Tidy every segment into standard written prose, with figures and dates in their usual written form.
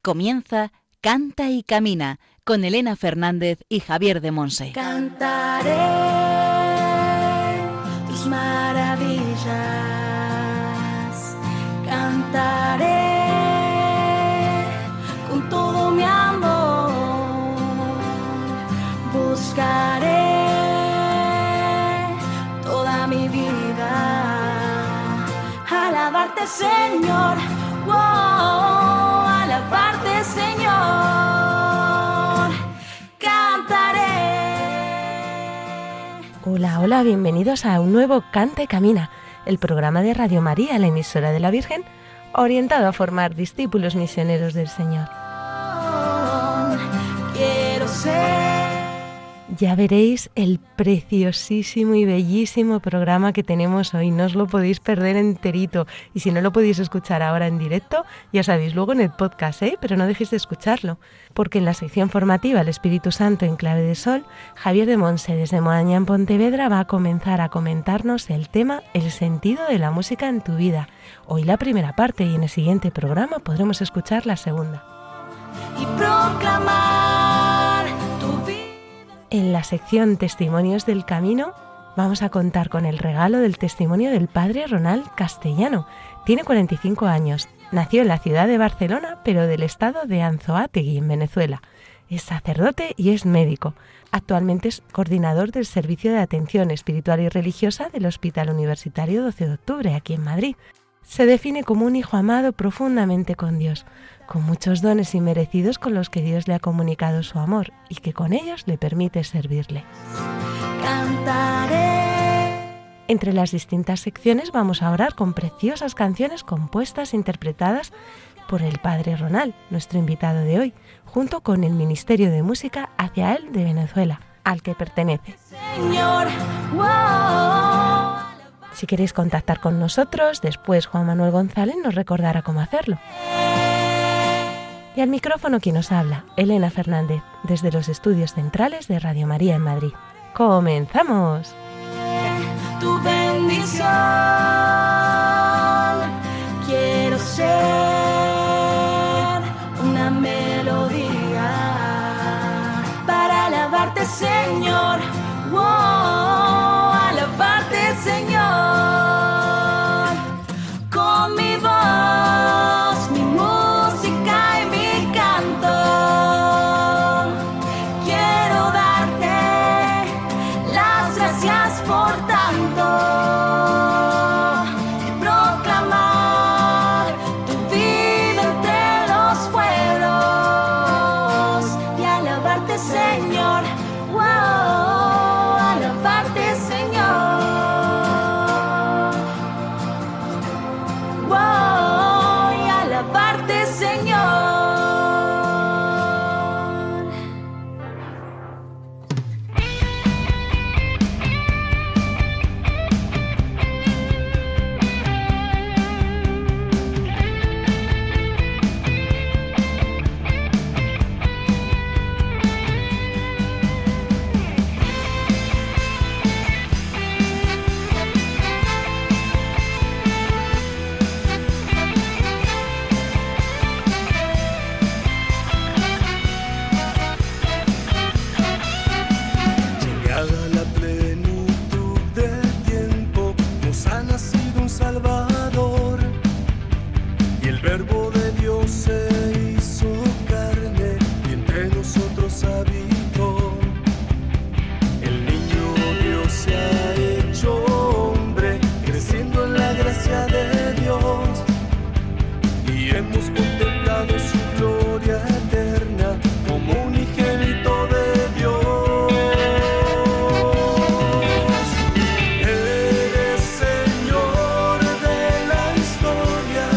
Comienza Canta y Camina con Elena Fernández y Javier de Monse. Cantaré tus maravillas, cantaré con todo mi amor, buscaré toda mi vida, alabarte, Señor, wow, alabarte, Señor, cantaré. Hola, hola, bienvenidos a un nuevo Canta y Camina, el programa de Radio María, la emisora de la Virgen, orientado a formar discípulos misioneros del Señor. Quiero ser. Ya veréis el preciosísimo y bellísimo programa que tenemos hoy, no os lo podéis perder enterito, y si no lo podéis escuchar ahora en directo, ya sabéis, luego en el podcast, pero no dejéis de escucharlo, porque en la sección formativa El Espíritu Santo en Clave de Sol, Javier de Monse desde Moaña en Pontevedra va a comenzar a comentarnos el tema El sentido de la música en tu vida. Hoy la primera parte y en el siguiente programa podremos escuchar la segunda. Y proclamar tu vida. En la sección Testimonios del Camino vamos a contar con el regalo del testimonio del padre Ronald Castellano. Tiene 45 años, nació en la ciudad de Barcelona, pero del estado de Anzoátegui, en Venezuela. Es sacerdote y es médico. Actualmente es coordinador del Servicio de Atención Espiritual y Religiosa del Hospital Universitario 12 de Octubre, aquí en Madrid. Se define como un hijo amado profundamente con Dios, con muchos dones inmerecidos con los que Dios le ha comunicado su amor y que con ellos le permite servirle. Cantaré. Entre las distintas secciones vamos a orar con preciosas canciones compuestas e interpretadas por el Padre Ronald, nuestro invitado de hoy, junto con el Ministerio de Música Hacia Él de Venezuela, al que pertenece. Señor, wow. Si queréis contactar con nosotros, después Juan Manuel González nos recordará cómo hacerlo. Y al micrófono quien nos habla, Elena Fernández, desde los estudios centrales de Radio María en Madrid. ¡Comenzamos! Tu bendición, quiero ser una melodía para alabarte, Señor, wow, alabarte, Señor, con mi voz, mi música y mi canto, quiero darte las gracias por tanto y proclamar tu vida entre los pueblos y alabarte, Señor, wow, alabarte, Señor, wow, y alabarte, Señor. Llegada la plenitud del tiempo, nos ha nacido un Salvador, y el Verbo de Dios se hizo carne y entre nosotros habitó. El niño Dios se ha hecho hombre, creciendo en la gracia de Dios, y hemos contemplado su gloria eterna como unigénito de Dios. Eres Señor de la historia,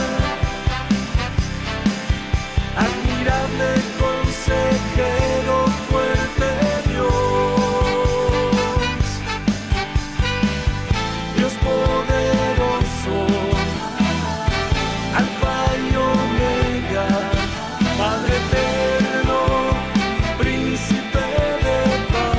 admirable consejero, fuerte Dios, Dios poderoso, Alfa y Omega, Padre eterno, Príncipe de paz.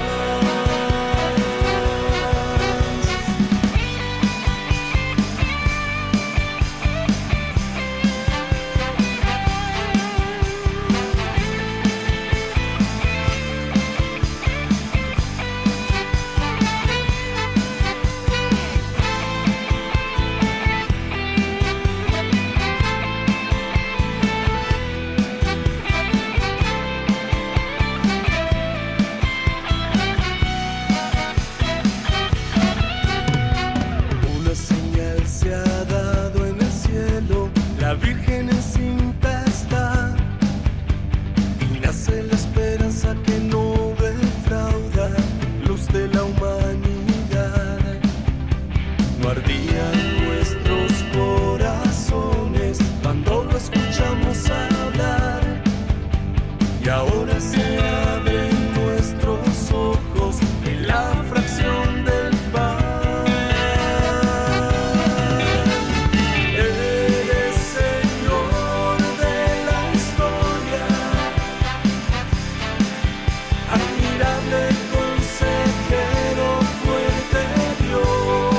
admirable consejero, fuerte Dios,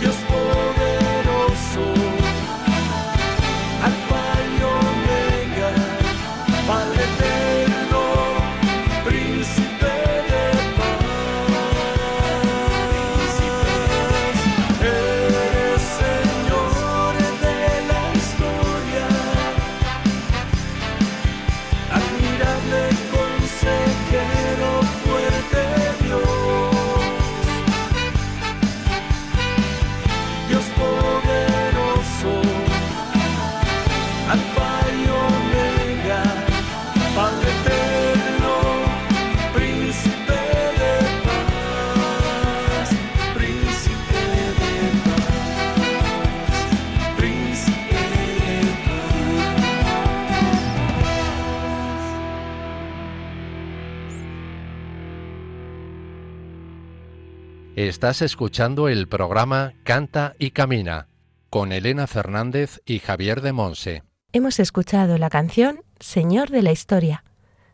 Dios poderoso, Alfa y Omega, Padre eterno, Príncipe de paz. Eres Señor de la historia, admirable consejero, fuerte Dios, Dios poderoso, Alfa y Omega, Padre eterno, Príncipe de paz, Príncipe de paz, Príncipe de Estás escuchando el programa Canta y Camina con Elena Fernández y Javier de Monse. Hemos escuchado la canción Señor de la Historia,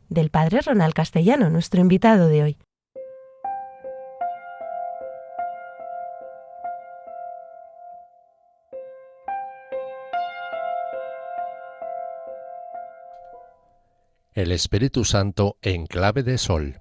del padre Ronald Castellano, nuestro invitado de hoy. El Espíritu Santo en clave de sol.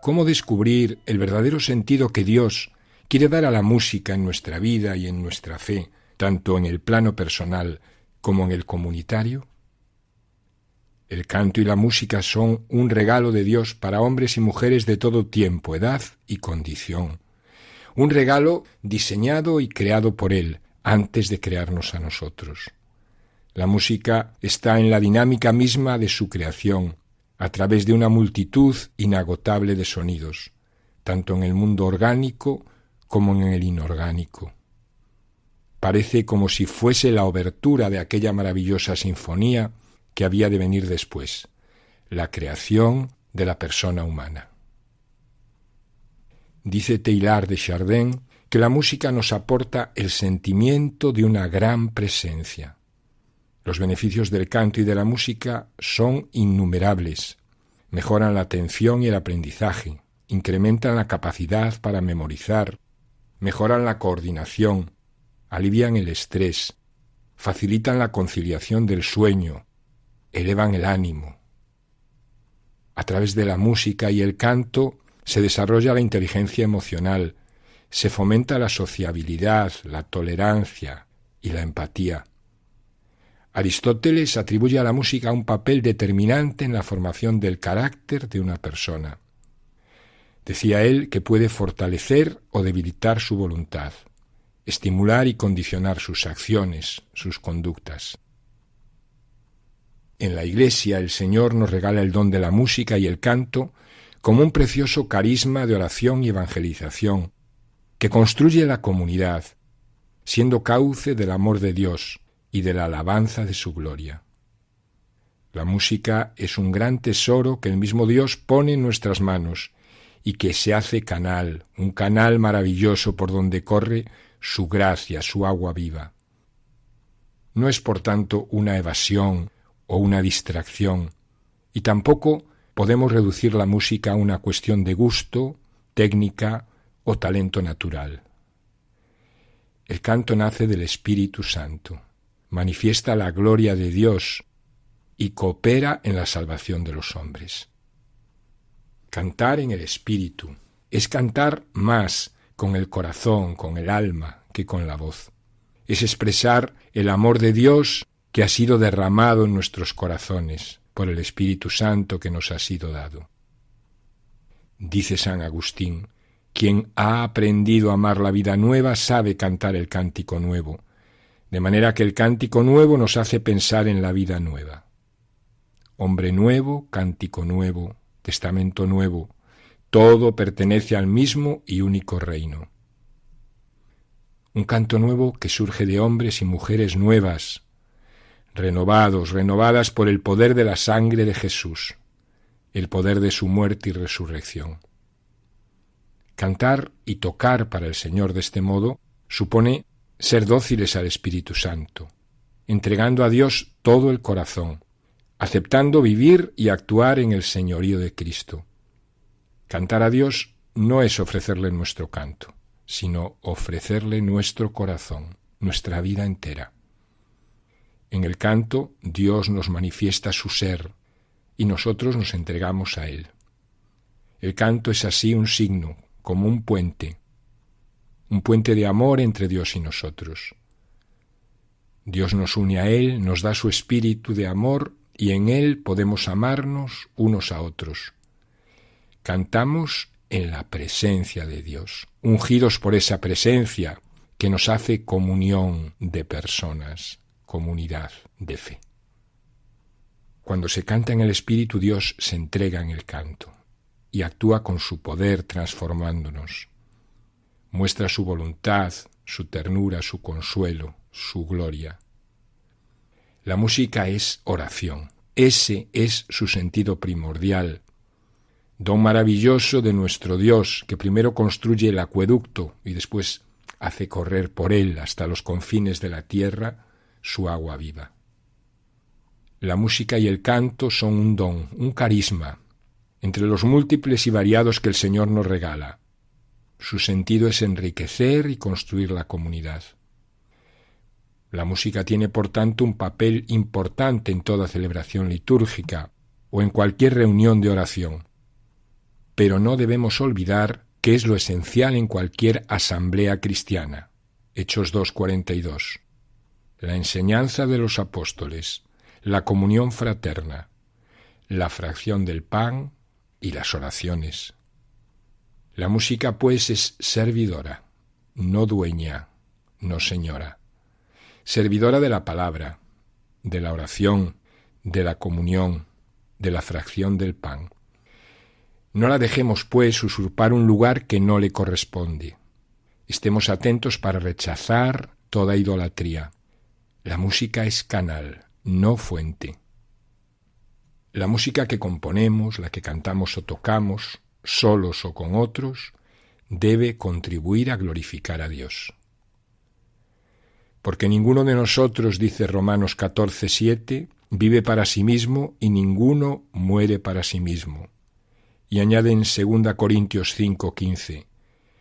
¿Cómo descubrir el verdadero sentido que Dios quiere dar a la música en nuestra vida y en nuestra fe, tanto en el plano personal como en el comunitario? El canto y la música son un regalo de Dios para hombres y mujeres de todo tiempo, edad y condición. Un regalo diseñado y creado por Él antes de crearnos a nosotros. La música está en la dinámica misma de su creación, a través de una multitud inagotable de sonidos, tanto en el mundo orgánico como en el inorgánico. Parece como si fuese la obertura de aquella maravillosa sinfonía que había de venir después, la creación de la persona humana. Dice Teilhard de Chardin que la música nos aporta el sentimiento de una gran presencia. Los beneficios del canto y de la música son innumerables. Mejoran la atención y el aprendizaje, incrementan la capacidad para memorizar, mejoran la coordinación, alivian el estrés, facilitan la conciliación del sueño, elevan el ánimo. A través de la música y el canto se desarrolla la inteligencia emocional, se fomenta la sociabilidad, la tolerancia y la empatía. Aristóteles atribuye a la música un papel determinante en la formación del carácter de una persona. Decía él que puede fortalecer o debilitar su voluntad, estimular y condicionar sus acciones, sus conductas. En la Iglesia el Señor nos regala el don de la música y el canto como un precioso carisma de oración y evangelización que construye la comunidad, siendo cauce del amor de Dios y de la alabanza de su gloria. La música es un gran tesoro que el mismo Dios pone en nuestras manos y que se hace canal, un canal maravilloso por donde corre su gracia, su agua viva. No es, por tanto, una evasión o una distracción, y tampoco podemos reducir la música a una cuestión de gusto, técnica o talento natural. El canto nace del Espíritu Santo, manifiesta la gloria de Dios y coopera en la salvación de los hombres. Cantar en el Espíritu es cantar más con el corazón, con el alma, que con la voz. Es expresar el amor de Dios que ha sido derramado en nuestros corazones por el Espíritu Santo que nos ha sido dado. Dice San Agustín: quien ha aprendido a amar la vida nueva sabe cantar el cántico nuevo, de manera que el cántico nuevo nos hace pensar en la vida nueva. Hombre nuevo, cántico nuevo, testamento nuevo, todo pertenece al mismo y único reino. un canto nuevo que surge de hombres y mujeres nuevas, renovadas por el poder de la sangre de Jesús, el poder de su muerte y resurrección. Cantar y tocar para el Señor de este modo supone ser dóciles al Espíritu Santo, entregando a Dios todo el corazón, aceptando vivir y actuar en el señorío de Cristo. Cantar a Dios no es ofrecerle nuestro canto, sino ofrecerle nuestro corazón, nuestra vida entera. En el canto, Dios nos manifiesta su ser y nosotros nos entregamos a Él. El canto es así un signo, como un puente de amor entre Dios y nosotros. Dios nos une a Él, nos da su espíritu de amor y en Él podemos amarnos unos a otros. Cantamos en la presencia de Dios, ungidos por esa presencia que nos hace comunión de personas, comunidad de fe. Cuando se canta en el Espíritu, Dios se entrega en el canto y actúa con su poder transformándonos. Muestra su voluntad, su ternura, su consuelo, su gloria. La música es oración. Ese es su sentido primordial. Don maravilloso de nuestro Dios, que primero construye el acueducto y después hace correr por él hasta los confines de la tierra su agua viva. La música y el canto son un don, un carisma, entre los múltiples y variados que el Señor nos regala. Su sentido es enriquecer y construir la comunidad. La música tiene, por tanto, un papel importante en toda celebración litúrgica o en cualquier reunión de oración. Pero no debemos olvidar que es lo esencial en cualquier asamblea cristiana. Hechos 2:42. La enseñanza de los apóstoles, la comunión fraterna, la fracción del pan y las oraciones. La música, pues, es servidora, no dueña, no señora. Servidora de la palabra, de la oración, de la comunión, de la fracción del pan. No la dejemos, pues, usurpar un lugar que no le corresponde. Estemos atentos para rechazar toda idolatría. La música es canal, no fuente. La música que componemos, la que cantamos o tocamos, solos o con otros, debe contribuir a glorificar a Dios. Porque ninguno de nosotros, dice Romanos 14:7, vive para sí mismo y ninguno muere para sí mismo. Y añade en 2 Corintios 5:15,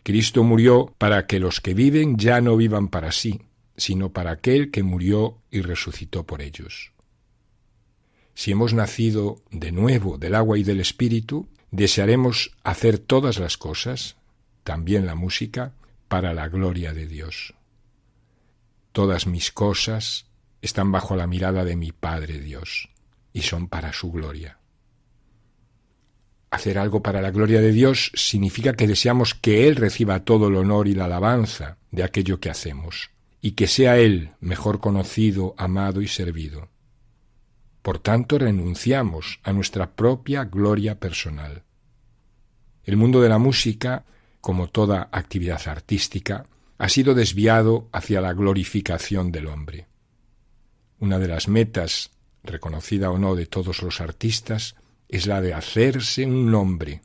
Cristo murió para que los que viven ya no vivan para sí, sino para aquel que murió y resucitó por ellos. Si hemos nacido de nuevo del agua y del Espíritu, desearemos hacer todas las cosas, también la música, para la gloria de Dios. Todas mis cosas están bajo la mirada de mi Padre Dios y son para su gloria. Hacer algo para la gloria de Dios significa que deseamos que Él reciba todo el honor y la alabanza de aquello que hacemos, y que sea Él mejor conocido, amado y servido. Por tanto, renunciamos a nuestra propia gloria personal. El mundo de la música, como toda actividad artística, ha sido desviado hacia la glorificación del hombre. Una de las metas, reconocida o no de todos los artistas, es la de hacerse un nombre.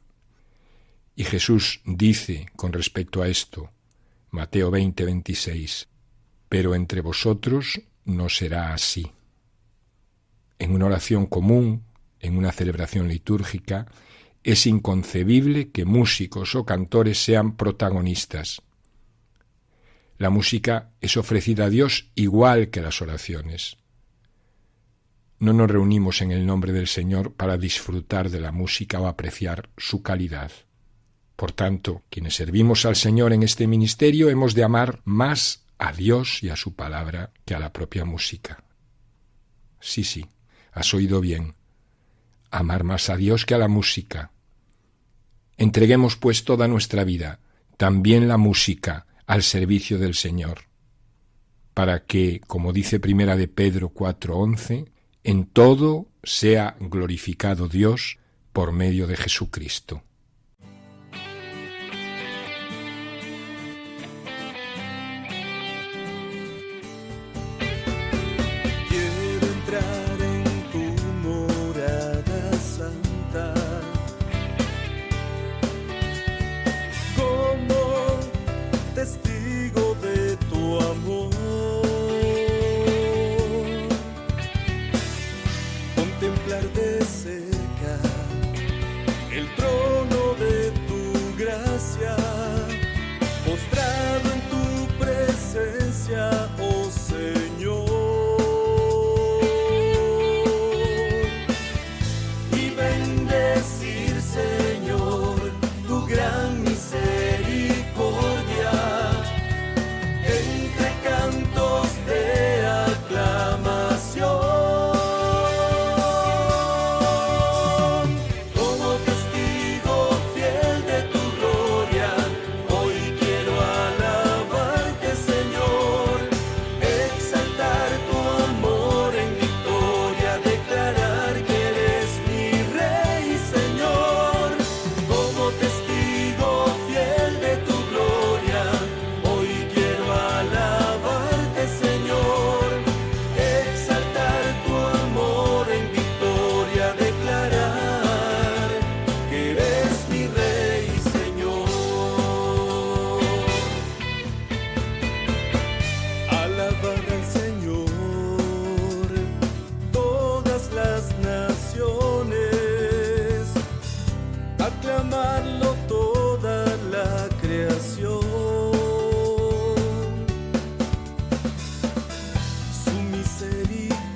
Y Jesús dice con respecto a esto, Mateo 20:26, pero entre vosotros no será así. En una oración común, en una celebración litúrgica, es inconcebible que músicos o cantores sean protagonistas. La música es ofrecida a Dios igual que las oraciones. No nos reunimos en el nombre del Señor para disfrutar de la música o apreciar su calidad. Por tanto, quienes servimos al Señor en este ministerio hemos de amar más a Dios y a su palabra que a la propia música. Sí, has oído bien. Amar más a Dios que a la música. Entreguemos pues toda nuestra vida, también la música, al servicio del Señor, para que, como dice 1 de Pedro 4:11, en todo sea glorificado Dios por medio de Jesucristo.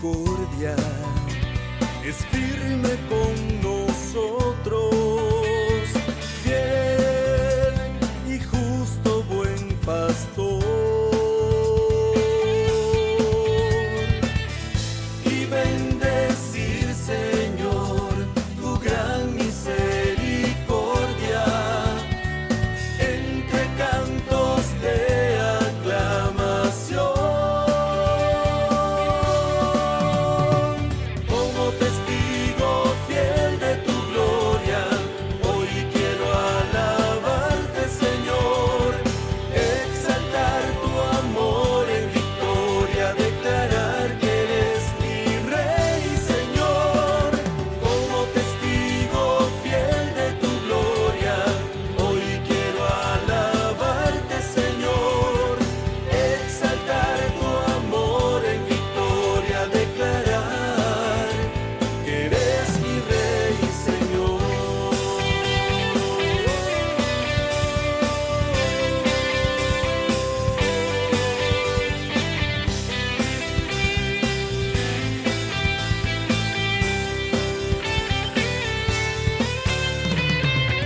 misericordia es firme con nosotros, fiel y justo buen pastor. Y bendecir, Señor, tu gran misericordia entre cantos de aclamación. Como testigo fiel de tu gloria, hoy quiero alabarte, Señor, exaltar tu amor en victoria, declarar que eres mi Rey, Señor. Como testigo fiel de tu gloria, hoy quiero alabarte, Señor, exaltar tu amor en victoria, declarar que eres mi Rey, Señor.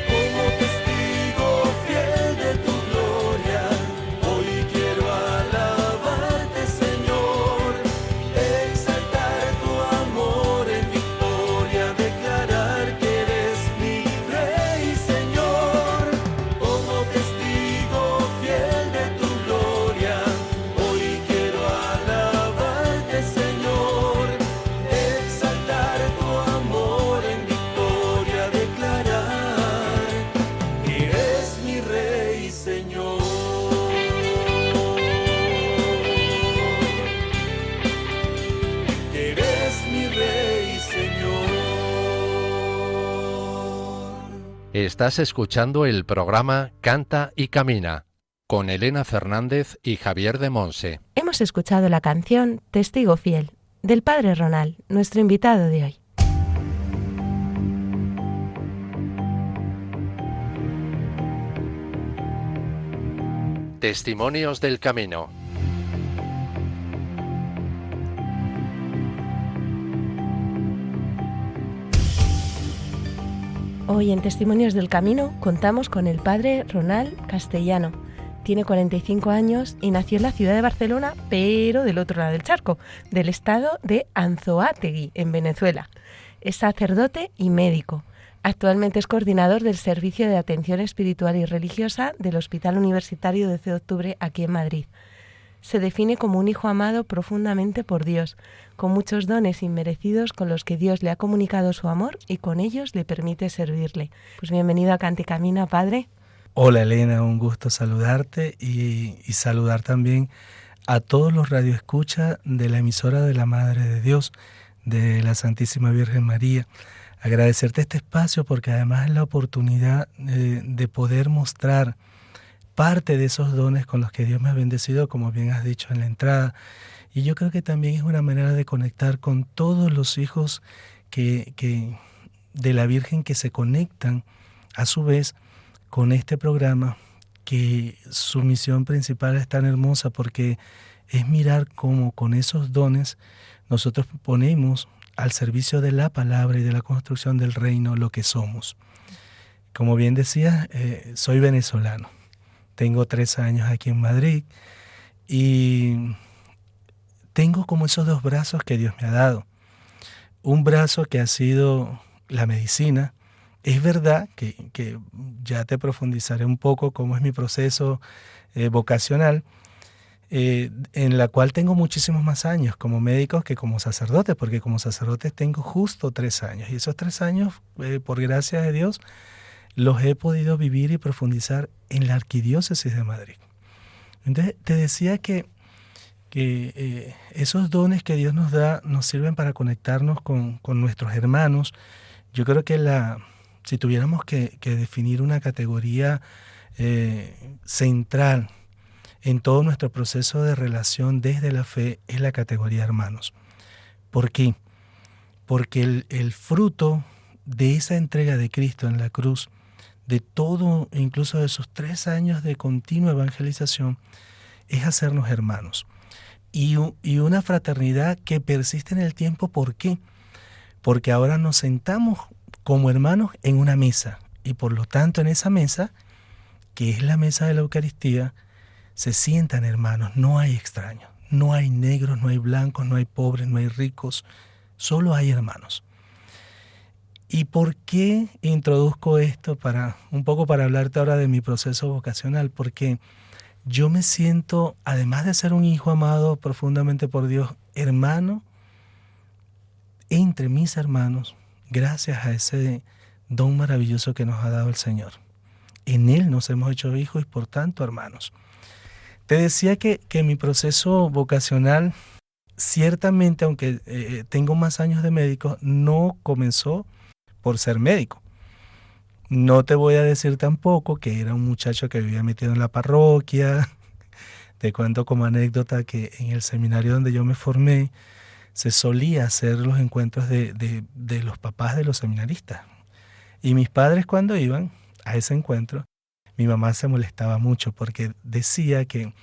Como testigo fiel de tu gloria, hoy quiero alabarte, Señor, exaltar tu amor en victoria, declarar que eres mi Rey, Señor. Como testigo fiel de tu gloria, hoy quiero alabarte, Señor, exaltar tu amor en victoria, declarar que eres mi Rey, Señor. Que eres mi Rey, Señor. Estás escuchando el programa Canta y Camina con Elena Fernández y Javier de Monse. Hemos escuchado la canción Testigo Fiel del Padre Ronald, nuestro invitado de hoy. Testimonios del Camino. Hoy en Testimonios del Camino contamos con el Padre Ronald Castellano. Tiene 45 años y nació en la ciudad de Barcelona, pero del otro lado del charco, del estado de Anzoátegui, en Venezuela. Es sacerdote y médico. Actualmente es coordinador del Servicio de Atención Espiritual y Religiosa del Hospital Universitario 12 de Octubre aquí en Madrid. Se define como un hijo amado profundamente por Dios, con muchos dones inmerecidos con los que Dios le ha comunicado su amor y con ellos le permite servirle. Pues bienvenido a Canta y Camina, Padre. Hola Elena, un gusto saludarte y saludar también a todos los radioescuchas de la emisora de la Madre de Dios, de la Santísima Virgen María. Agradecerte este espacio porque además es la oportunidad de poder mostrar parte de esos dones con los que Dios me ha bendecido, como bien has dicho en la entrada. Y yo creo que también es una manera de conectar con todos los hijos de la Virgen que se conectan a su vez con este programa, que su misión principal es tan hermosa porque es mirar cómo con esos dones nosotros ponemos al servicio de la palabra y de la construcción del reino lo que somos. Como bien decías, soy venezolano. Tengo 3 años aquí en Madrid y tengo como esos 2 brazos que Dios me ha dado. Un brazo que ha sido la medicina. Es verdad que ya te profundizaré un poco cómo es mi proceso vocacional, en la cual tengo muchísimos más años como médico que como sacerdote, porque como sacerdote tengo justo 3 años. Y esos 3 años, por gracia de Dios, los he podido vivir y profundizar en la Arquidiócesis de Madrid. Entonces, te decía que esos dones que Dios nos da nos sirven para conectarnos con nuestros hermanos. Yo creo que si tuviéramos que definir una categoría central en todo nuestro proceso de relación desde la fe, es la categoría hermanos. ¿Por qué? Porque el fruto de esa entrega de Cristo en la cruz, de todo, incluso de esos 3 años de continua evangelización, es hacernos hermanos. y una fraternidad que persiste en el tiempo. ¿Por qué? Porque ahora nos sentamos como hermanos en una mesa, y por lo tanto en esa mesa, que es la mesa de la Eucaristía, se sientan hermanos, no hay extraños, no hay negros, no hay blancos, no hay pobres, no hay ricos, solo hay hermanos. ¿Y por qué introduzco esto? Un poco para hablarte ahora de mi proceso vocacional, porque yo me siento, además de ser un hijo amado profundamente por Dios, hermano entre mis hermanos, gracias a ese don maravilloso que nos ha dado el Señor. En Él nos hemos hecho hijos y por tanto hermanos. Te decía que mi proceso vocacional, ciertamente, aunque tengo más años de médico, no comenzó por ser médico. No te voy a decir tampoco que era un muchacho que vivía metido en la parroquia. Te cuento como anécdota que en el seminario donde yo me formé se solía hacer los encuentros de los papás de los seminaristas. Y mis padres, cuando iban a ese encuentro, mi mamá se molestaba mucho porque decía que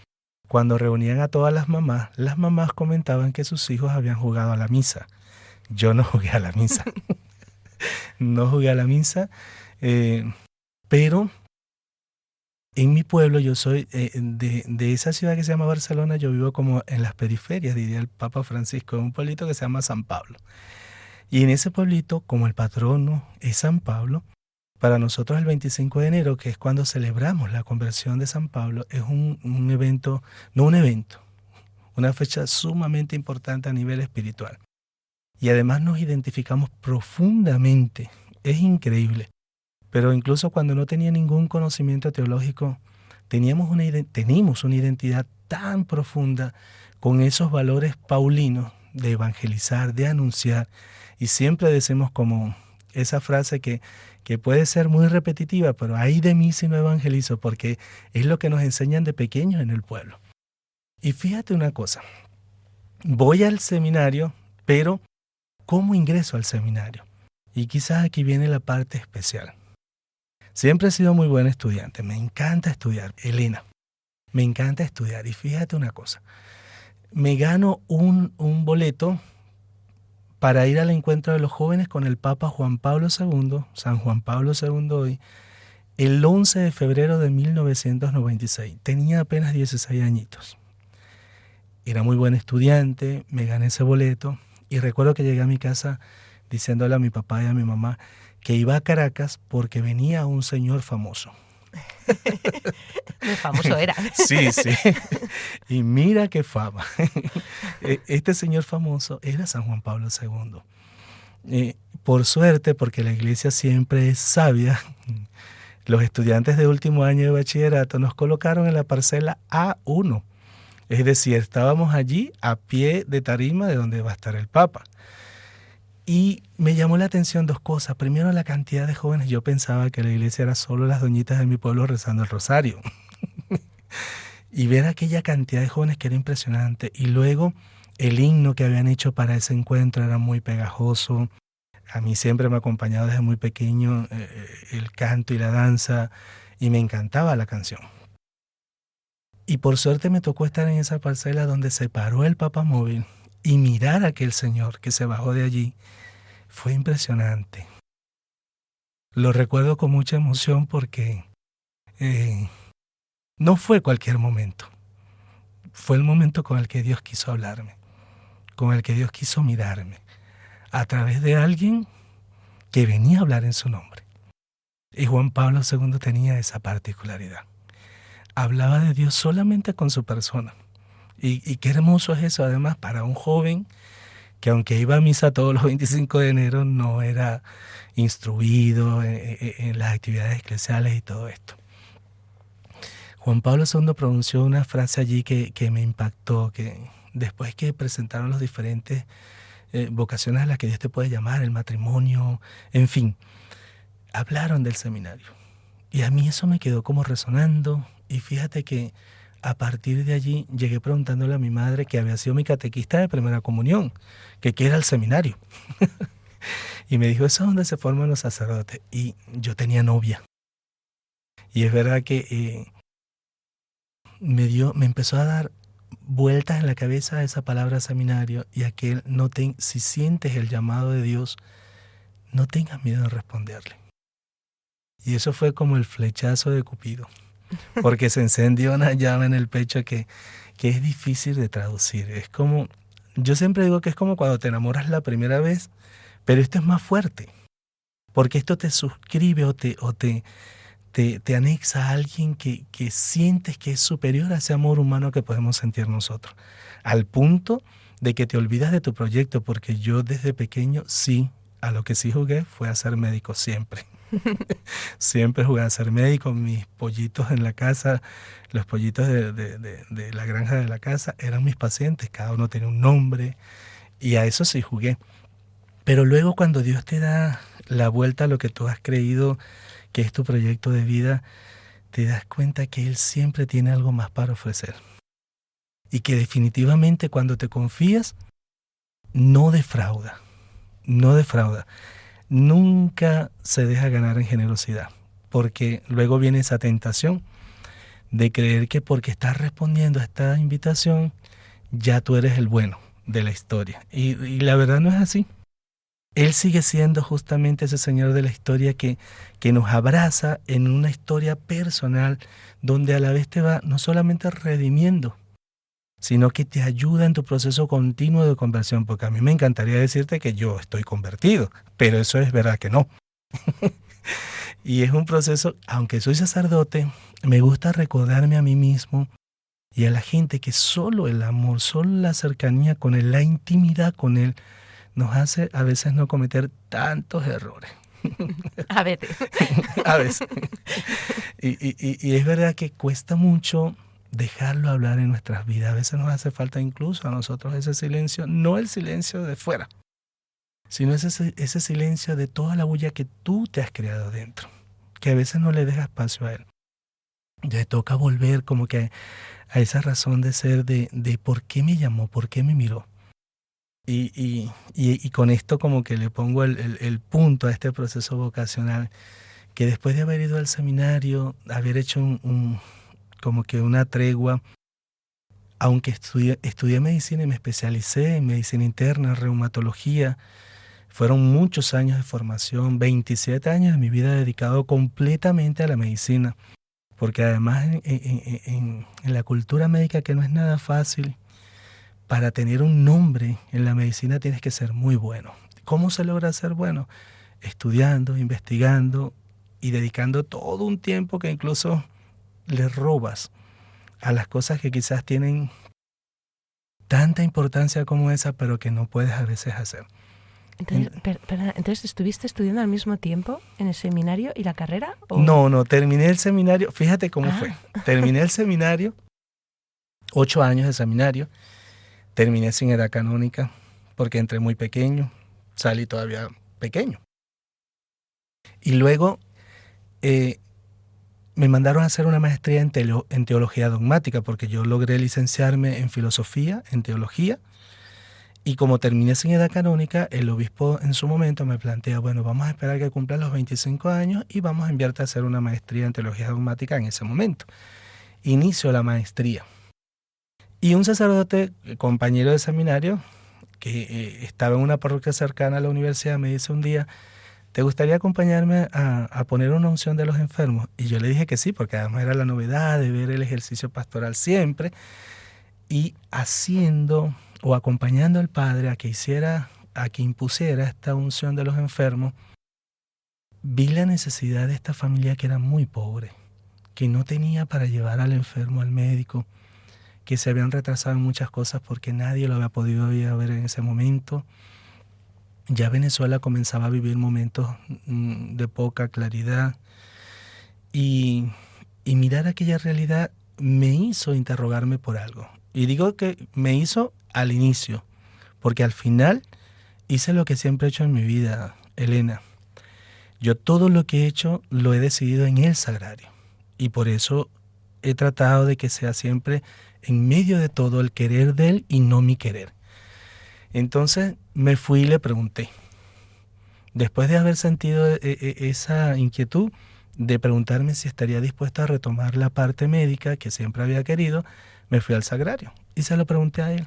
cuando reunían a todas las mamás comentaban que sus hijos habían jugado a la misa. Yo no jugué a la misa. No jugué a la misa, pero en mi pueblo, yo soy de esa ciudad que se llama Barcelona, yo vivo como en las periferias, diría el Papa Francisco, en un pueblito que se llama San Pablo. Y en ese pueblito, como el patrono es San Pablo, para nosotros el 25 de enero, que es cuando celebramos la conversión de San Pablo, es un evento, una fecha sumamente importante a nivel espiritual. Y además nos identificamos profundamente, es increíble. Pero incluso cuando no tenía ningún conocimiento teológico, tenemos una identidad tan profunda con esos valores paulinos de evangelizar, de anunciar. Y siempre decimos como esa frase que puede ser muy repetitiva, pero ay de mí si no evangelizo, porque es lo que nos enseñan de pequeños en el pueblo. Y fíjate una cosa, voy al seminario, pero ¿cómo ingreso al seminario? Y quizás aquí viene la parte especial. Siempre he sido muy buen estudiante, me encanta estudiar, Elena, me encanta estudiar. Y fíjate una cosa, me gano un boleto para ir al encuentro de los jóvenes con el Papa Juan Pablo II, San Juan Pablo II hoy, el 11 de febrero de 1996. Tenía apenas 16 añitos. Era muy buen estudiante, me gané ese boleto y recuerdo que llegué a mi casa diciéndole a mi papá y a mi mamá que iba a Caracas porque venía un señor famoso. Muy famoso era. Sí. Y mira qué fama. Este señor famoso era San Juan Pablo II. Por suerte, porque la iglesia siempre es sabia, los estudiantes de último año de bachillerato nos colocaron en la parcela A1. Es decir, estábamos allí a pie de tarima de donde va a estar el Papa. Y me llamó la atención dos cosas. Primero, la cantidad de jóvenes. Yo pensaba que la iglesia era solo las doñitas de mi pueblo rezando el rosario. Y ver aquella cantidad de jóvenes que era impresionante. Y luego, el himno que habían hecho para ese encuentro era muy pegajoso. A mí siempre me ha acompañado desde muy pequeño el canto y la danza. Y me encantaba la canción. Y por suerte me tocó estar en esa parcela donde se paró el papamóvil y mirar a aquel señor que se bajó de allí. Fue impresionante. Lo recuerdo con mucha emoción porque no fue cualquier momento. Fue el momento con el que Dios quiso hablarme, con el que Dios quiso mirarme, a través de alguien que venía a hablar en su nombre. Y Juan Pablo II tenía esa particularidad. Hablaba de Dios solamente con su persona. Y qué hermoso es eso, además, para un joven que aunque iba a misa todos los 25 de enero, no era instruido en las actividades eclesiales y todo esto. Juan Pablo II pronunció una frase allí que me impactó, que después que presentaron las diferentes vocaciones a las que Dios te puede llamar, el matrimonio, en fin, hablaron del seminario. Y a mí eso me quedó como resonando, y fíjate que a partir de allí llegué preguntándole a mi madre, que había sido mi catequista de primera comunión, que qué era el seminario. Y me dijo, eso es donde se forman los sacerdotes. Y yo tenía novia. Y es verdad que me empezó a dar vueltas en la cabeza a esa palabra seminario y a que si sientes el llamado de Dios, no tengas miedo en responderle. Y eso fue como el flechazo de Cupido, porque se encendió una llama en el pecho que es difícil de traducir. Es como, yo siempre digo que es como cuando te enamoras la primera vez, pero esto es más fuerte, porque esto te suscribe o te anexa a alguien que sientes que es superior a ese amor humano que podemos sentir nosotros, al punto de que te olvidas de tu proyecto, porque yo desde pequeño a lo que sí jugué fue a ser médico siempre. Siempre jugué a ser médico. Mis pollitos en la casa, los pollitos de la granja de la casa eran mis pacientes, cada uno tenía un nombre y a eso sí jugué. Pero luego cuando Dios te da la vuelta a lo que tú has creído que es tu proyecto de vida, te das cuenta que Él siempre tiene algo más para ofrecer. Y que definitivamente cuando te confías, no defrauda. Nunca se deja ganar en generosidad, porque luego viene esa tentación de creer que porque estás respondiendo a esta invitación, ya tú eres el bueno de la historia. Y la verdad no es así. Él sigue siendo justamente ese Señor de la historia que nos abraza en una historia personal donde a la vez te va no solamente redimiendo, sino que te ayuda en tu proceso continuo de conversión, porque a mí me encantaría decirte que yo estoy convertido, pero eso es verdad que no. Y es un proceso, aunque soy sacerdote, me gusta recordarme a mí mismo y a la gente que solo el amor, solo la cercanía con Él, la intimidad con Él, nos hace a veces no cometer tantos errores. A veces. A veces. Y es verdad que cuesta mucho dejarlo hablar en nuestras vidas. A veces nos hace falta incluso a nosotros ese silencio, no el silencio de fuera, sino ese silencio de toda la bulla que tú te has creado dentro, que a veces no le dejas espacio a Él. Ya toca volver como que a esa razón de ser de por qué me llamó, por qué me miró. Y con esto como que le pongo el punto a este proceso vocacional, que después de haber ido al seminario, haber hecho como que una tregua, aunque estudié medicina y me especialicé en medicina interna, reumatología, fueron muchos años de formación, 27 años de mi vida dedicado completamente a la medicina, porque además en la cultura médica, que no es nada fácil, para tener un nombre en la medicina tienes que ser muy bueno. ¿Cómo se logra ser bueno? Estudiando, investigando y dedicando todo un tiempo que incluso le robas a las cosas que quizás tienen tanta importancia como esa, pero que no puedes a veces hacer. Entonces, ¿estuviste estudiando al mismo tiempo en el seminario y la carrera? ¿O? No, terminé el seminario. Fíjate cómo fue. Terminé el seminario, 8 años de seminario. Terminé sin edad canónica porque entré muy pequeño, salí todavía pequeño. Y luego me mandaron a hacer una maestría en teología dogmática, porque yo logré licenciarme en filosofía, en teología, y como terminé sin edad canónica, el obispo en su momento me plantea, bueno, vamos a esperar que cumplan los 25 años y vamos a enviarte a hacer una maestría en teología dogmática en ese momento. Inicio la maestría. Y un sacerdote, compañero de seminario, que estaba en una parroquia cercana a la universidad, me dice un día, ¿te gustaría acompañarme a poner una unción de los enfermos? Y yo le dije que sí, porque además era la novedad de ver el ejercicio pastoral siempre, y haciendo o acompañando al Padre a que impusiera esta unción de los enfermos, vi la necesidad de esta familia que era muy pobre, que no tenía para llevar al enfermo al médico, que se habían retrasado en muchas cosas porque nadie lo había podido ver en ese momento. Ya Venezuela comenzaba a vivir momentos de poca claridad y mirar aquella realidad me hizo interrogarme por algo. Y digo que me hizo al inicio, porque al final hice lo que siempre he hecho en mi vida, Elena. Yo todo lo que he hecho lo he decidido en el sagrario y por eso he tratado de que sea siempre en medio de todo el querer de Él y no mi querer. Entonces me fui y le pregunté. Después de haber sentido esa inquietud de preguntarme si estaría dispuesto a retomar la parte médica que siempre había querido, me fui al sagrario y se lo pregunté a él.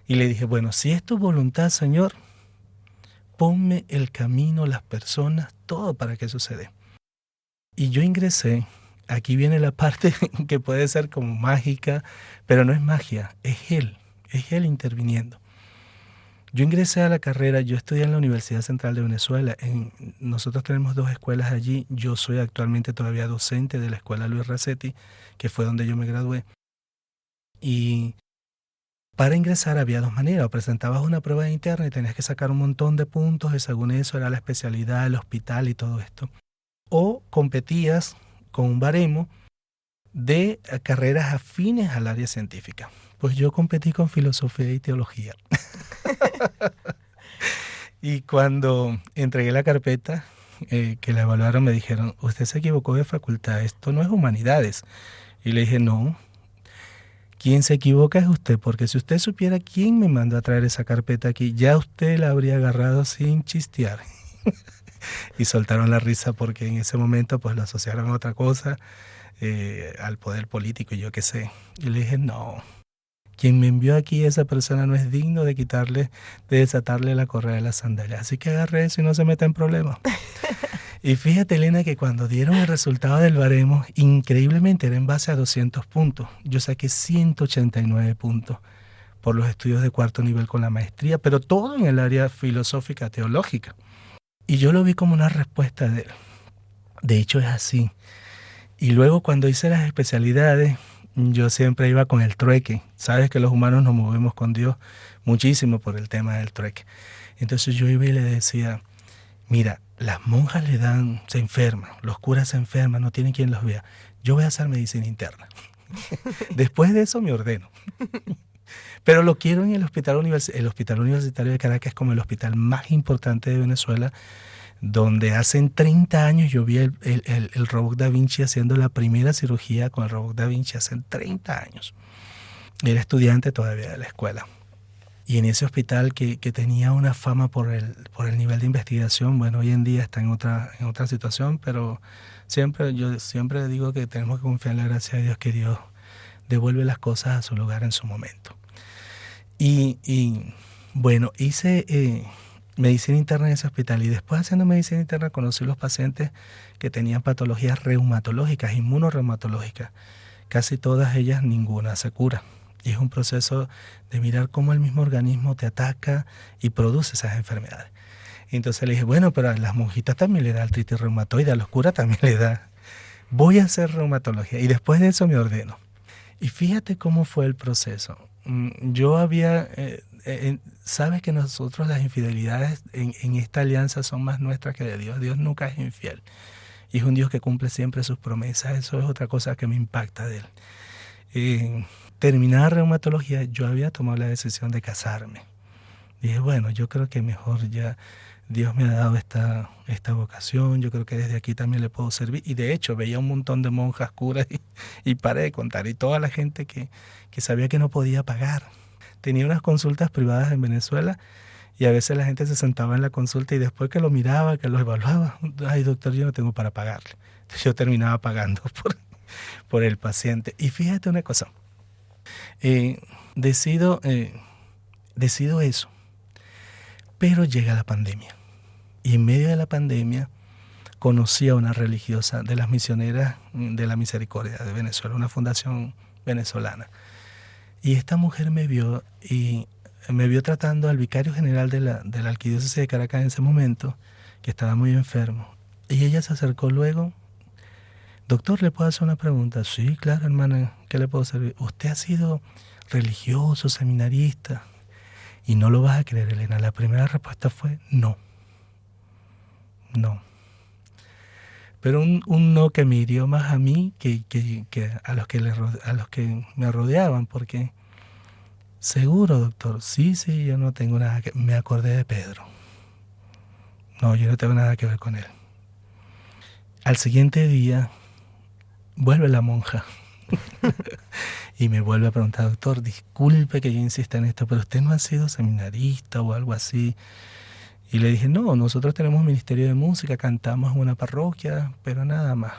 Y le dije, bueno, si es tu voluntad, Señor, ponme el camino, las personas, todo para que eso se dé. Y yo ingresé. Aquí viene la parte que puede ser como mágica, pero no es magia, es Él interviniendo. Yo ingresé a la carrera, yo estudié en la Universidad Central de Venezuela. Nosotros tenemos 2 escuelas allí. Yo soy actualmente todavía docente de la Escuela Luis Racetti, que fue donde yo me gradué. Y para ingresar había 2 maneras. O presentabas una prueba interna y tenías que sacar un montón de puntos y según eso era la especialidad, el hospital y todo esto. O competías con un baremo de carreras afines al área científica. Pues yo competí con filosofía y teología. Y cuando entregué la carpeta, que la evaluaron, me dijeron, usted se equivocó de facultad, esto no es humanidades. Y le dije, no, quien se equivoca es usted, porque si usted supiera quién me mandó a traer esa carpeta aquí, ya usted la habría agarrado sin chistear. Y soltaron la risa porque en ese momento pues lo asociaron a otra cosa, al poder político y yo qué sé. Y le dije, no, quien me envió aquí, esa persona no es digno de desatarle la correa de la sandalia. Así que agarre eso y no se meta en problemas. Y fíjate, Elena, que cuando dieron el resultado del baremo, increíblemente era en base a 200 puntos. Yo saqué 189 puntos por los estudios de 4º nivel con la maestría, pero todo en el área filosófica, teológica. Y yo lo vi como una respuesta de él. De hecho es así. Y luego cuando hice las especialidades, yo siempre iba con el trueque. Sabes que los humanos nos movemos con Dios muchísimo por el tema del trueque. Entonces yo iba y le decía, mira, las monjas se enferman, los curas se enferman, no tienen quien los vea. Yo voy a hacer medicina interna. Después de eso me ordeno. Pero lo quiero en el Hospital Universitario de Caracas, es como el hospital más importante de Venezuela, donde hace 30 años yo vi el robot Da Vinci haciendo la primera cirugía con el robot Da Vinci hace 30 años. Era estudiante todavía de la escuela. Y en ese hospital que tenía una fama por el nivel de investigación, bueno, hoy en día está en otra situación, pero yo siempre digo que tenemos que confiar en la gracia de Dios, que Dios devuelve las cosas a su lugar en su momento. Y bueno, hice medicina interna en ese hospital y después haciendo medicina interna conocí los pacientes que tenían patologías reumatológicas, inmunorreumatológicas. Casi todas ellas, ninguna se cura. Y es un proceso de mirar cómo el mismo organismo te ataca y produce esas enfermedades. Y entonces le dije, bueno, pero a las monjitas también le da artritis reumatoide, a los curas también le da. Voy a hacer reumatología y después de eso me ordeno. Y fíjate cómo fue el proceso. Yo había, sabes que nosotros las infidelidades en esta alianza son más nuestras que de Dios. Dios nunca es infiel. Y es un Dios que cumple siempre sus promesas. Eso es otra cosa que me impacta de él. Terminada reumatología, yo había tomado la decisión de casarme. Dije, bueno, yo creo que mejor ya Dios me ha dado esta vocación, yo creo que desde aquí también le puedo servir. Y de hecho veía un montón de monjas, curas y paré de contar. Y toda la gente que sabía que no podía pagar. Tenía unas consultas privadas en Venezuela y a veces la gente se sentaba en la consulta y después que lo miraba, que lo evaluaba, ay doctor, yo no tengo para pagarle. Entonces yo terminaba pagando por el paciente. Y fíjate una cosa, decido eso, pero llega la pandemia. Y en medio de la pandemia conocí a una religiosa de las misioneras de la Misericordia de Venezuela, una fundación venezolana. Y esta mujer me vio tratando al vicario general de la Arquidiócesis de Caracas en ese momento, que estaba muy enfermo. Y ella se acercó luego. Doctor, ¿le puedo hacer una pregunta? Sí, claro, hermana, ¿qué le puedo servir? Usted ha sido religioso, seminarista. Y no lo vas a creer, Elena. La primera respuesta fue no. No. Pero un no que me hirió más a mí que a los que me rodeaban, porque seguro, doctor, sí, yo no tengo nada que... Me acordé de Pedro. No, yo no tengo nada que ver con él. Al siguiente día vuelve la monja y me vuelve a preguntar, doctor, disculpe que yo insista en esto, pero usted no ha sido seminarista o algo así. Y le dije, no, nosotros tenemos ministerio de música, cantamos en una parroquia, pero nada más.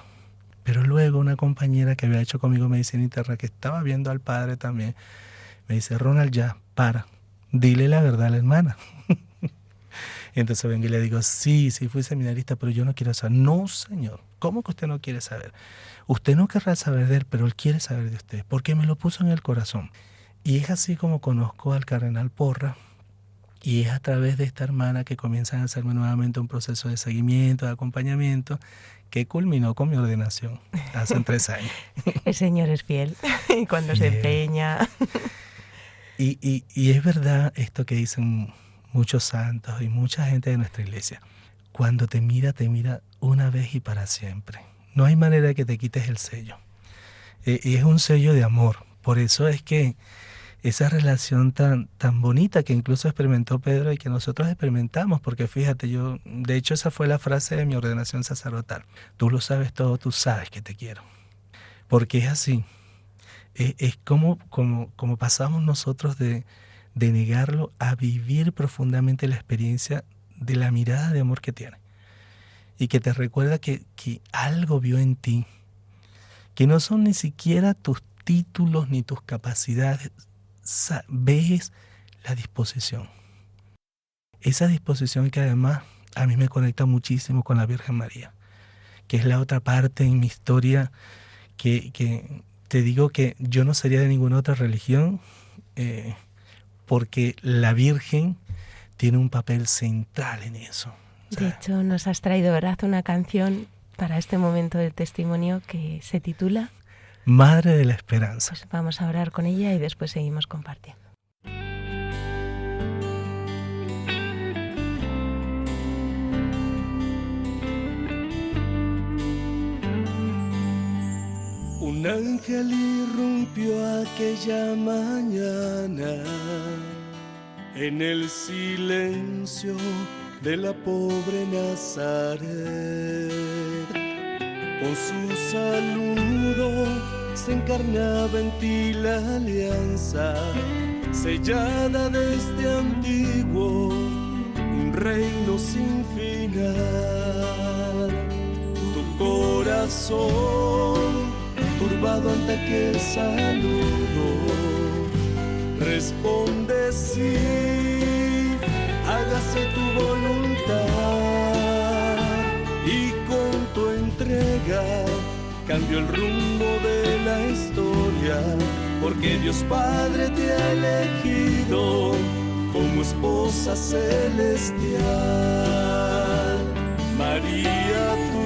Pero luego una compañera que había hecho conmigo medicina interna, que estaba viendo al padre también, me dice, Ronald, ya, dile la verdad a la hermana. Y entonces vengo y le digo, sí, fui seminarista, pero yo no quiero saber. No, señor, ¿cómo que usted no quiere saber? Usted no querrá saber de él, pero él quiere saber de usted, porque me lo puso en el corazón. Y es así como conozco al cardenal Porras, y es a través de esta hermana que comienzan a hacerme nuevamente un proceso de seguimiento, de acompañamiento, que culminó con mi ordenación hace 3 años. El Señor es fiel y cuando se empeña. Y es verdad esto que dicen muchos santos y mucha gente de nuestra iglesia. Cuando te mira una vez y para siempre. No hay manera de que te quites el sello. Y es un sello de amor. Por eso es que esa relación tan bonita que incluso experimentó Pedro y que nosotros experimentamos, porque fíjate, de hecho esa fue la frase de mi ordenación sacerdotal. Tú lo sabes todo, tú sabes que te quiero. Porque es así. Es como pasamos nosotros de negarlo a vivir profundamente la experiencia de la mirada de amor que tiene. Y que te recuerda que algo vio en ti, que no son ni siquiera tus títulos ni tus capacidades, ves la disposición. Esa disposición que además a mí me conecta muchísimo con la Virgen María, que es la otra parte en mi historia que te digo que yo no sería de ninguna otra religión, porque la Virgen tiene un papel central en eso. De hecho, nos has traído, ¿verdad?, una canción para este momento del testimonio que se titula Madre de la Esperanza. Pues vamos a orar con ella y después seguimos compartiendo. Un ángel irrumpió aquella mañana en el silencio de la pobre Nazaret. Con su saludo se encarnaba en ti la alianza, sellada desde antiguo, un reino sin final. Tu corazón, turbado ante aquel saludo, responde sí, hágase tu voluntad, y con tu entrega cambió el rumbo de la historia, porque Dios Padre te ha elegido como esposa celestial. María, tú,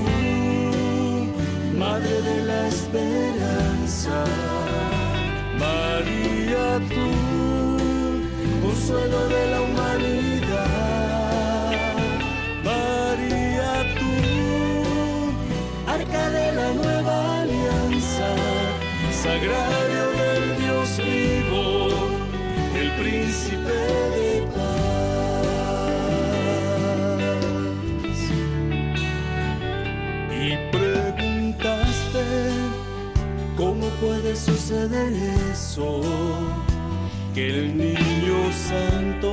Madre de la Esperanza, María, tú, consuelo de la humanidad, María, tú, arca de la nueva alianza, sagrario del Dios vivo, el príncipe de paz. Y preguntaste, ¿cómo puede suceder eso? Que el niño santo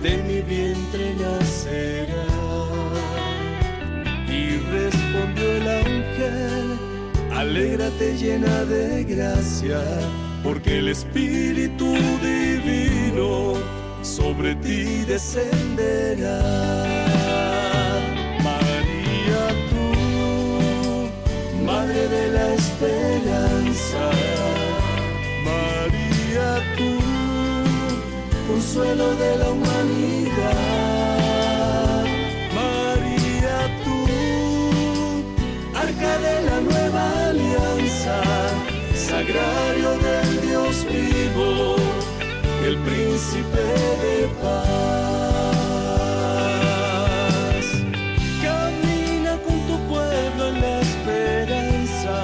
de mi vientre nacerá. Y respondió el ángel, alégrate llena de gracia, porque el Espíritu Divino sobre ti descenderá. María, tú, Madre de la Esperanza, María, tú, consuelo de la humanidad, María, tú, arca de la nueva alianza, sagrario del Dios vivo, el príncipe de paz. Camina con tu pueblo en la esperanza,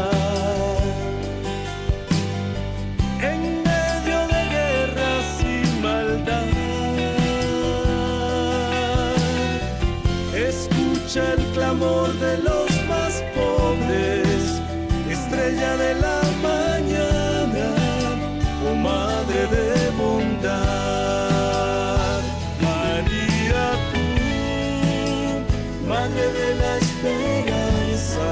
en medio de guerras y maldad. Escucha el clamor de los más pobres, estrella de la mañana, oh Madre de bondad. María, tú, Madre de la Esperanza,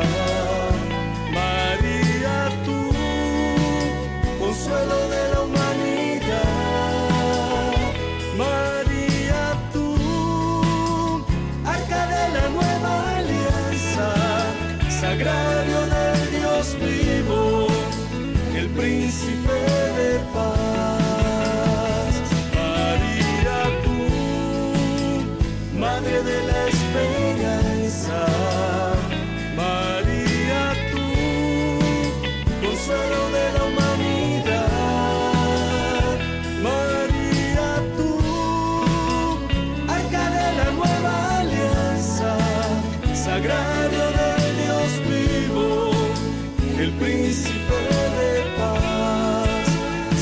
príncipe de paz. María, tú, madre de la esperanza. María, tú, consuelo de la humanidad. María, tú, arca de la nueva alianza, sagrario del Dios vivo, el príncipe de paz.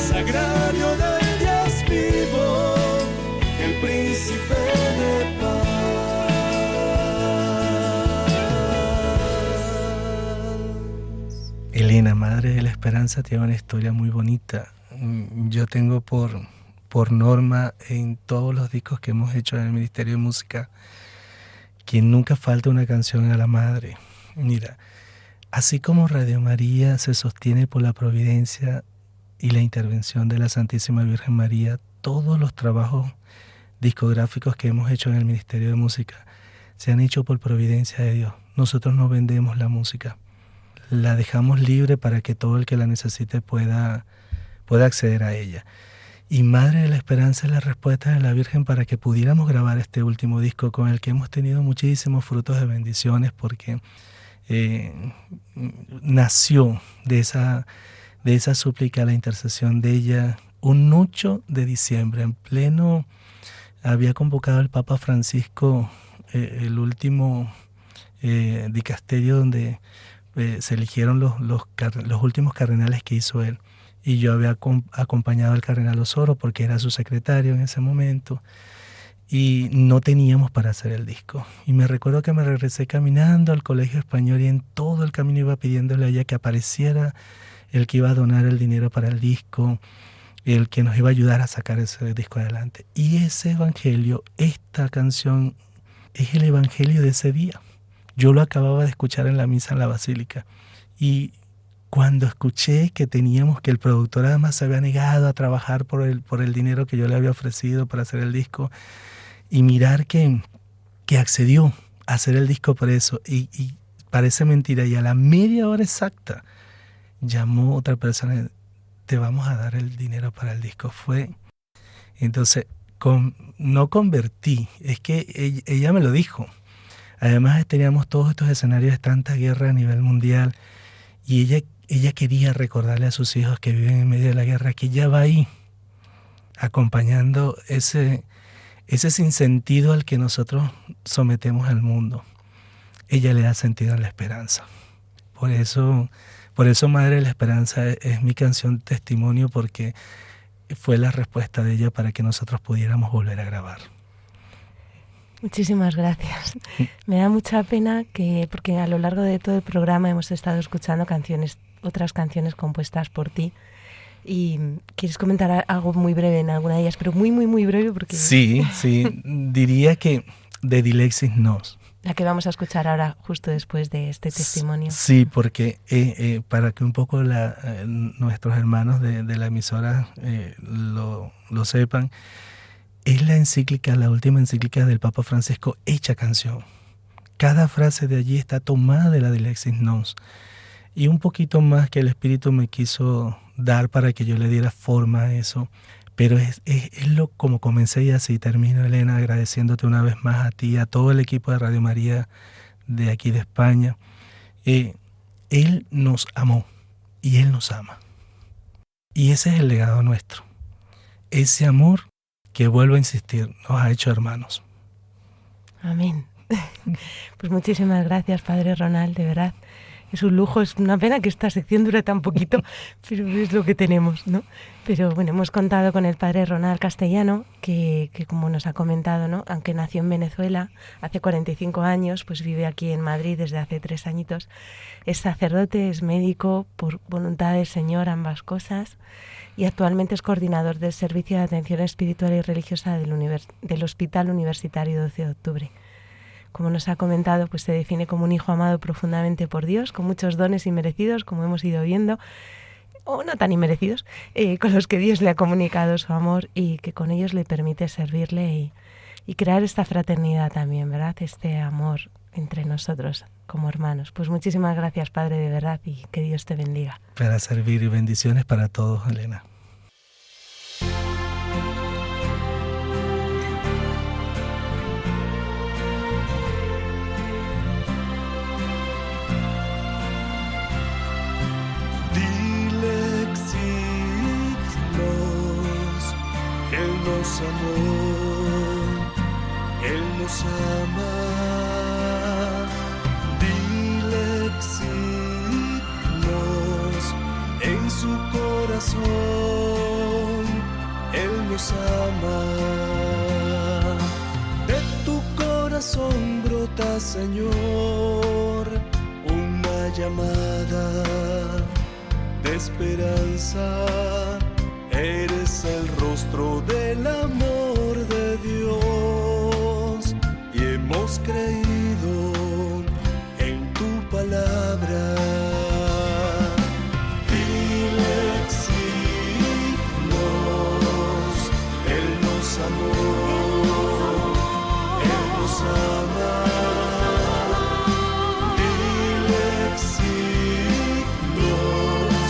Sagrario del Dios vivo, el príncipe de paz. Elena, Madre de la Esperanza, tiene una historia muy bonita. Yo tengo por norma en todos los discos que hemos hecho en el Ministerio de Música que nunca falta una canción a la Madre. Mira, así como Radio María se sostiene por la providencia y la intervención de la Santísima Virgen María, todos los trabajos discográficos que hemos hecho en el Ministerio de Música se han hecho por providencia de Dios. Nosotros no vendemos la música, la dejamos libre para que todo el que la necesite pueda acceder a ella. Y Madre de la Esperanza es la respuesta de la Virgen para que pudiéramos grabar este último disco, con el que hemos tenido muchísimos frutos de bendiciones, porque nació de esa súplica, la intercesión de ella, un 8 de diciembre, en pleno, había convocado el Papa Francisco el último dicasterio donde se eligieron los últimos cardenales que hizo él. Y yo había acompañado al cardenal Osoro porque era su secretario en ese momento, y no teníamos para hacer el disco. Y me recuerdo que me regresé caminando al colegio español y en todo el camino iba pidiéndole a ella que apareciera el que iba a donar el dinero para el disco, el que nos iba a ayudar a sacar ese disco adelante. Y ese evangelio, esta canción, es el evangelio de ese día. Yo lo acababa de escuchar en la misa en la Basílica, y cuando escuché que el productor además se había negado a trabajar por el dinero que yo le había ofrecido para hacer el disco, y mirar que accedió a hacer el disco por eso, y parece mentira, y a la media hora exacta llamó otra persona: te vamos a dar el dinero para el disco. Entonces, no convertí, es que ella me lo dijo. Además teníamos todos estos escenarios de tanta guerra a nivel mundial, y ella quería recordarle a sus hijos que viven en medio de la guerra que ella va ahí acompañando ese sinsentido al que nosotros sometemos al mundo. Ella le da sentido a la esperanza. Por eso Madre de la Esperanza es mi canción testimonio, porque fue la respuesta de ella para que nosotros pudiéramos volver a grabar. Muchísimas gracias. Me da mucha pena porque a lo largo de todo el programa hemos estado escuchando otras canciones compuestas por ti. ¿Y quieres comentar algo muy breve en alguna de ellas? Pero muy, muy, muy breve, porque... Sí, diría que de Dilexis Nos. La que vamos a escuchar ahora, justo después de este testimonio. Sí, porque para que un poco nuestros hermanos de la emisora lo sepan, es la última encíclica del Papa Francisco hecha canción. Cada frase de allí está tomada de la Dilexis Nos. Y un poquito más que el Espíritu me quiso dar para que yo le diera forma a eso. Pero es como comencé, y así termino, Elena, agradeciéndote una vez más a ti, a todo el equipo de Radio María de aquí de España. Él nos amó y Él nos ama. Y ese es el legado nuestro. Ese amor que, vuelvo a insistir, nos ha hecho hermanos. Amén. Pues muchísimas gracias, Padre Ronald, de verdad. Es un lujo, es una pena que esta sección dure tan poquito, pero es lo que tenemos, ¿no? Pero bueno, hemos contado con el Padre Ronald Castellano, que como nos ha comentado, ¿no? Aunque nació en Venezuela hace 45 años, pues vive aquí en Madrid desde hace 3 añitos. Es sacerdote, es médico, por voluntad del Señor, ambas cosas, y actualmente es coordinador del Servicio de Atención Espiritual y Religiosa del Hospital Universitario 12 de Octubre. Como nos ha comentado, pues se define como un hijo amado profundamente por Dios, con muchos dones inmerecidos, como hemos ido viendo, o no tan inmerecidos, con los que Dios le ha comunicado su amor y que con ellos le permite servirle y crear esta fraternidad también, ¿verdad? Este amor entre nosotros como hermanos. Pues muchísimas gracias, Padre, de verdad, y que Dios te bendiga. Para servir, y bendiciones para todos, Elena. Él nos ama, dile exignos en su corazón, Él nos ama. De tu corazón brota, Señor, una llamada de esperanza. Eres el rostro del amor de Dios y hemos creído en tu palabra. Dile exignos, Él nos amó, Él nos ama. Dile exignos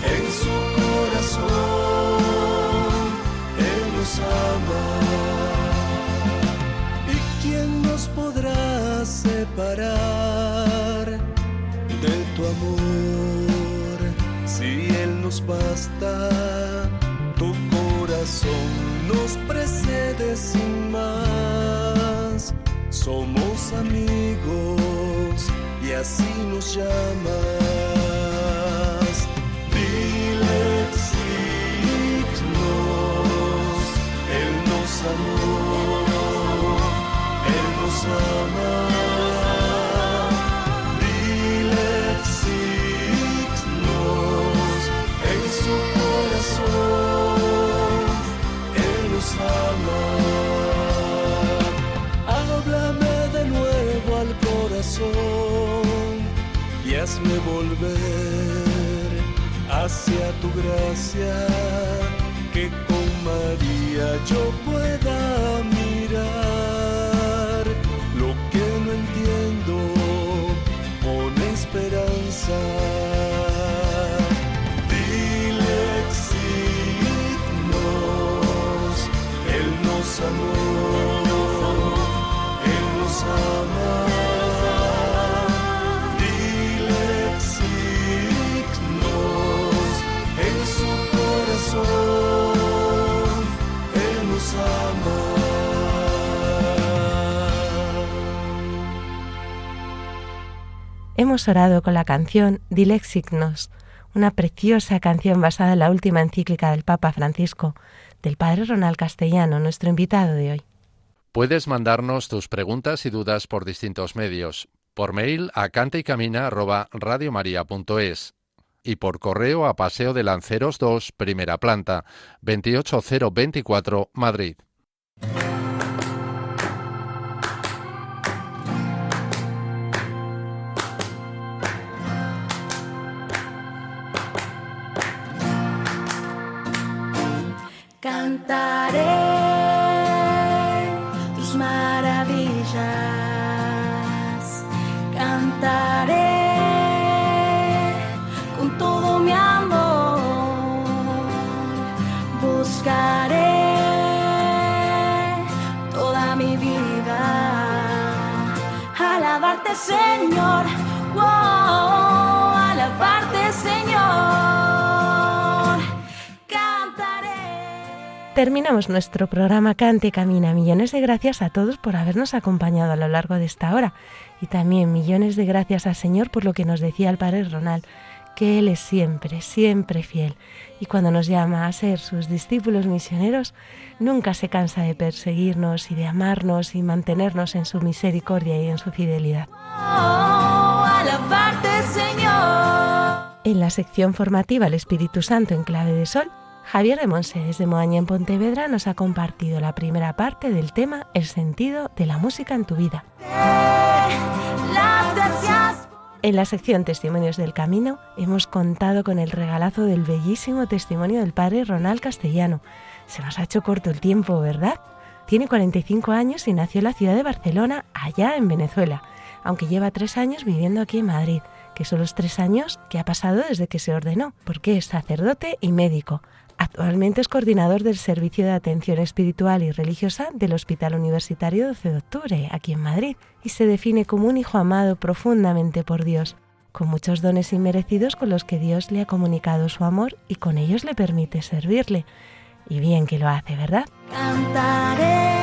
en su corazón. ¿Y quién nos podrá separar de tu amor? Si Él nos basta, tu corazón nos precede sin más. Somos amigos y así nos llamas. Dile amor, Él nos ama. Dile exignos en su corazón, Él nos ama. Háblame de nuevo al corazón y hazme volver hacia tu gracia, que con María yo pueda mirar lo que no entiendo con esperanza. Dile exignos, Él nos amó, Él nos ama. Dile exignos en su corazón, Él nos ama. Hemos orado con la canción Dile exignos, una preciosa canción basada en la última encíclica del Papa Francisco, del Padre Ronald Castellano, nuestro invitado de hoy. Puedes mandarnos tus preguntas y dudas por distintos medios. Por mail a cantaycamina@radiomaria.es y por correo a Paseo de Lanceros 2, primera planta, 28024, Madrid. Cantaré tus maravillas, cantaré con todo mi amor, buscaré toda mi vida, alabarte, Señor, wow, alabarte, Señor. Terminamos nuestro programa Canta y Camina. Millones de gracias a todos por habernos acompañado a lo largo de esta hora. Y también millones de gracias al Señor por lo que nos decía el Padre Ronald, que Él es siempre, siempre fiel. Y cuando nos llama a ser sus discípulos misioneros, nunca se cansa de perseguirnos y de amarnos y mantenernos en su misericordia y en su fidelidad. Oh, alabarte, Señor. En la sección formativa El Espíritu Santo en clave de sol, Javier de Monse, desde Moaña en Pontevedra, nos ha compartido la primera parte del tema El sentido de la música en tu vida. Las gracias. En la sección Testimonios del Camino hemos contado con el regalazo del bellísimo testimonio del Padre Ronald Castellano. Se nos ha hecho corto el tiempo, ¿verdad? Tiene 45 años y nació en la ciudad de Barcelona, allá en Venezuela. aunque lleva 3 años viviendo aquí en Madrid, que son los 3 años que ha pasado desde que se ordenó, porque es sacerdote y médico. Actualmente es coordinador del Servicio de Atención Espiritual y Religiosa del Hospital Universitario 12 de Octubre, aquí en Madrid, y se define como un hijo amado profundamente por Dios, con muchos dones inmerecidos con los que Dios le ha comunicado su amor y con ellos le permite servirle. Y bien que lo hace, ¿verdad? Cantaré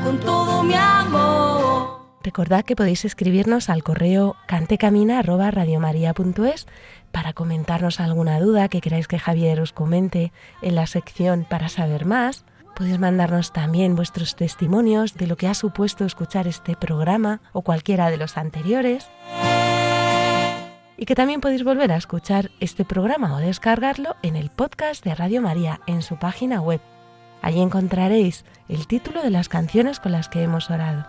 con todo mi amor. Recordad que podéis escribirnos al correo cantecamina@radiomaria.es para comentarnos alguna duda que queráis que Javier os comente en la sección para saber más. Podéis mandarnos también vuestros testimonios de lo que ha supuesto escuchar este programa o cualquiera de los anteriores. Y que también podéis volver a escuchar este programa o descargarlo en el podcast de Radio María en su página web. Allí encontraréis el título de las canciones con las que hemos orado.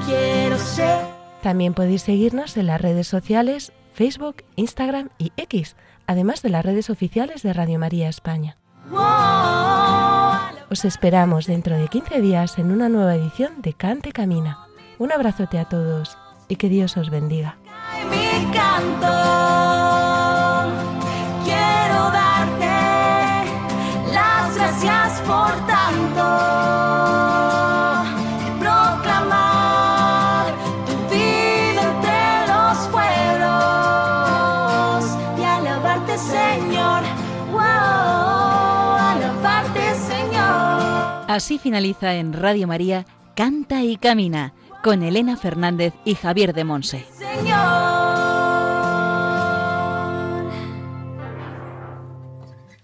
Quiero ser. También podéis seguirnos en las redes sociales Facebook, Instagram y X, además de las redes oficiales de Radio María España. Os esperamos dentro de 15 días en una nueva edición de Cante Camina. Un abrazote a todos y que Dios os bendiga. Mi canto, quiero darte las gracias por tanto, y proclamar tu vida entre los pueblos y alabarte, Señor, alabarte, Señor. Así finaliza en Radio María Canta y Camina con Elena Fernández y Javier de Monse. Señor.